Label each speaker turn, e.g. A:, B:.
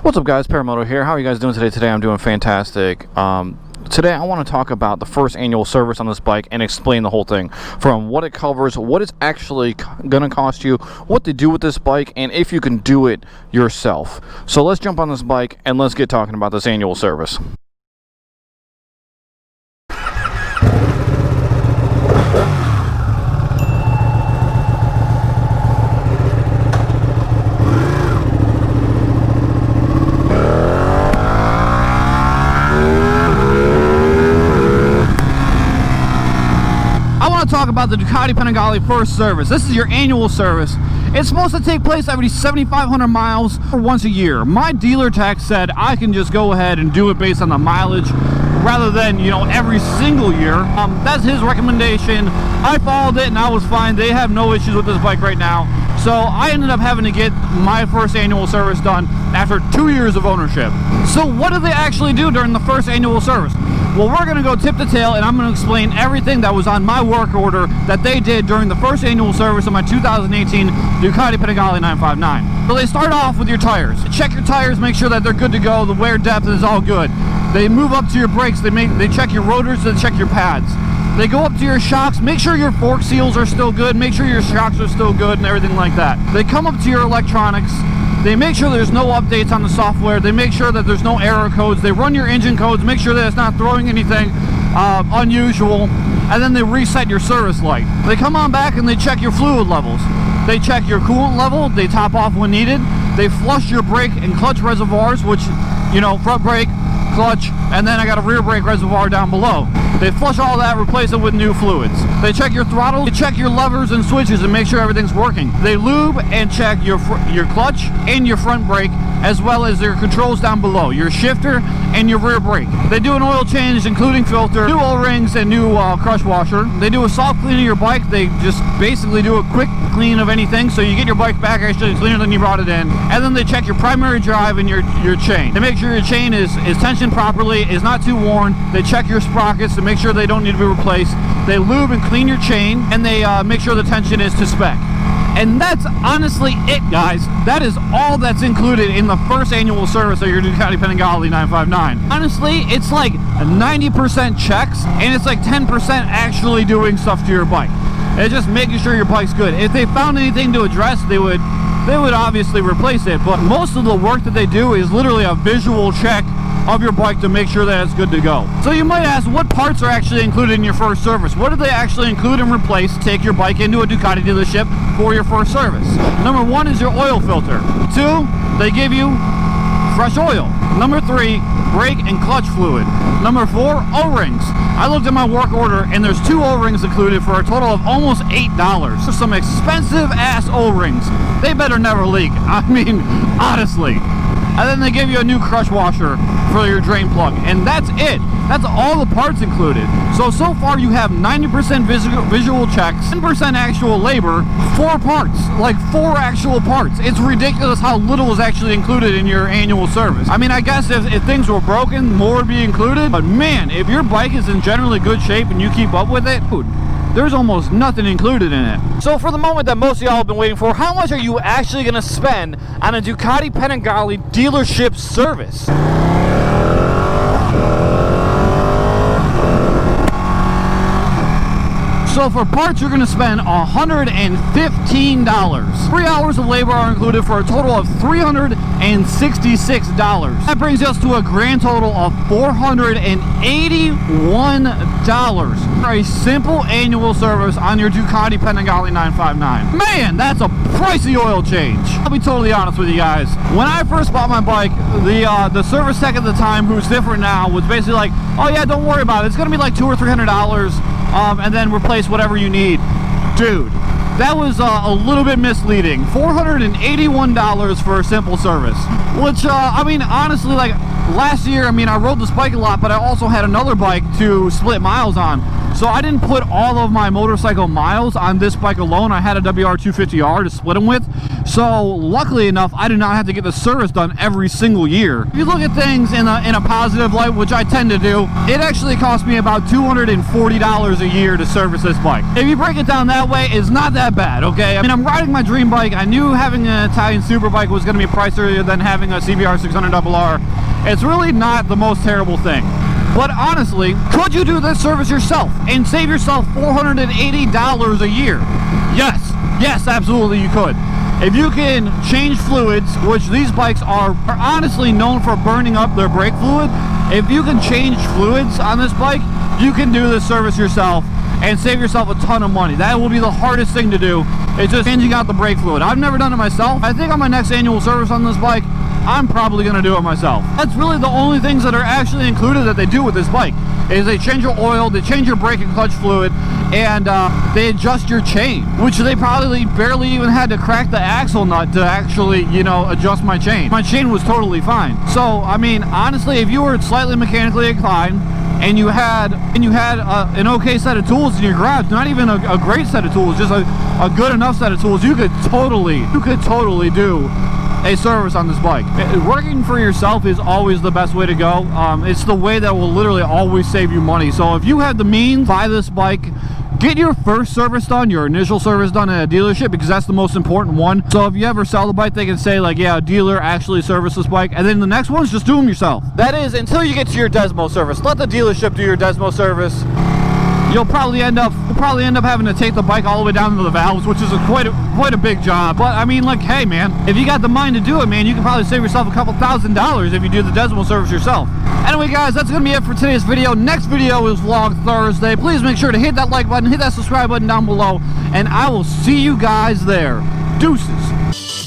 A: What's up, guys? Paramoto here. How are you guys doing today? Today I'm doing fantastic. Today I want to talk about the first annual service on this bike and explain the whole thing, from what it covers, what it's actually going to cost you, what to do with this bike, and if you can do it yourself. So let's jump on this bike and let's get talking about this annual service. Talk about the Ducati Panigale first service. This is your annual service. It's supposed to take place every 7,500 miles or once a year. My dealer tech said I can just go ahead and do it based on the mileage rather than, you know, every single year. That's his recommendation. I followed it and I was fine. They have no issues with this bike right now. So I ended up having to get my first annual service done after 2 years of ownership. So what do they actually do during the first annual service? Well, we're going to go tip to tail, and I'm going to explain everything that was on my work order that they did during the first annual service of my 2018 Ducati Panigale 959. So they start off with your tires. Check your tires, make sure that they're good to go, the wear depth is all good. They move up to your brakes, they check your rotors, they check your pads. They go up to your shocks, make sure your fork seals are still good, make sure your shocks are still good and everything like that. They come up to your electronics. They make sure there's no updates on the software. They make sure that there's no error codes. They run your engine codes, make sure that it's not throwing anything unusual, and then they reset your service light. They come on back and they check your fluid levels. They check your coolant level. They top off when needed. They flush your brake and clutch reservoirs, which, you know, front brake, clutch, and then I got a rear brake reservoir down below. They flush all that, replace it with new fluids. They check your throttle, they check your levers and switches and make sure everything's working. They lube and check your clutch and your front brake, as well as your controls down below, your shifter and your rear brake. They do an oil change, including filter, new O-rings and new crush washer. They do a soft clean of your bike. They just basically do a quick clean of anything, so you get your bike back actually cleaner than you brought it in. And then they check your primary drive and your chain. They make sure your chain is tensioned properly, is not too worn. They check your sprockets to make sure they don't need to be replaced. They lube and clean your chain, and they make sure the tension is to spec. And that's honestly it, guys. That is all that's included in the first annual service of your Ducati Panigale 959. Honestly, it's like 90% checks, and it's like 10% actually doing stuff to your bike. It's just making sure your bike's good. If they found anything to address, they would obviously replace it. But most of the work that they do is literally a visual check of your bike to make sure that it's good to go. So you might ask, what parts are actually included in your first service? What do they actually include and replace? Take your bike into a Ducati dealership for your first service. Number 1 is your oil filter. 2, they give you fresh oil. Number 3, brake and clutch fluid. Number 4, O-rings. I looked at my work order and there's 2 O-rings included for a total of almost $8. Some expensive ass O-rings. They better never leak. I mean, honestly. And then they give you a new crush washer for your drain plug, and that's it. That's all the parts included. So far you have 90% visual checks, 10% actual labor, 4 parts, like 4 actual parts. It's ridiculous how little is actually included in your annual service. I mean, I guess if things were broken, more would be included, but man, if your bike is in generally good shape and you keep up with it, dude, there's almost nothing included in it. So for the moment that most of y'all have been waiting for, how much are you actually going to spend on a Ducati Panigale dealership service? So for parts, you're going to spend $115. 3 hours of labor are included for a total of $366. That brings us to a grand total of $481 for a simple annual service on your Ducati Panigale 959. Man, that's a pricey oil change. I'll be totally honest with you guys. When I first bought my bike, the service tech at the time, who's different now, was basically like, oh yeah, don't worry about it. It's going to be like $200 or $300. And then replace whatever you need. Dude, that was a little bit misleading. $481 for a simple service. Which, I mean, honestly, like, last year, I mean, I rode this bike a lot, but I also had another bike to split miles on. So I didn't put all of my motorcycle miles on this bike alone. I had a WR250R to split them with. So luckily enough, I do not have to get the service done every single year. If you look at things in a positive light, which I tend to do, it actually cost me about $240 a year to service this bike. If you break it down that way, it's not that bad, okay? I mean, I'm riding my dream bike. I knew having an Italian super bike was going to be pricier than having a CBR 600RR. It's really not the most terrible thing. But honestly, could you do this service yourself and save yourself $480 a year? Yes, absolutely you could. If you can change fluids, which these bikes are honestly known for burning up their brake fluid, if you can change fluids on this bike, you can do this service yourself and save yourself a ton of money. That will be the hardest thing to do, is just changing out the brake fluid. I've never done it myself. I think on my next annual service on this bike, I'm probably going to do it myself. That's really the only things that are actually included that they do with this bike, is they change your oil, they change your brake and clutch fluid, and they adjust your chain, which they probably barely even had to crack the axle nut to actually, you know, adjust my chain. My chain was totally fine. So, I mean, honestly, if you were slightly mechanically inclined, and you had an okay set of tools in your garage, not even a great set of tools, just a good enough set of tools, you could totally do a service on this bike. Working for yourself is always the best way to go. It's the way that will literally always save you money. So if you have the means, buy this bike. Get your first service done, your initial service done at a dealership, because that's the most important one. So if you ever sell the bike, they can say like, yeah, a dealer actually serviced this bike, and then the next one's just do them yourself. That is, until you get to your Desmo service. Let the dealership do your Desmo service. You'll probably end up having to take the bike all the way down to the valves, which is quite a big job. But I mean, like, hey man, if you got the mind to do it, man, you can probably save yourself a couple $1,000s if you do the Desmo service yourself. Anyway guys, that's gonna be it for today's video. Next video is Vlog Thursday. Please make sure to hit that like button, hit that subscribe button down below, and I will see you guys there. Deuces.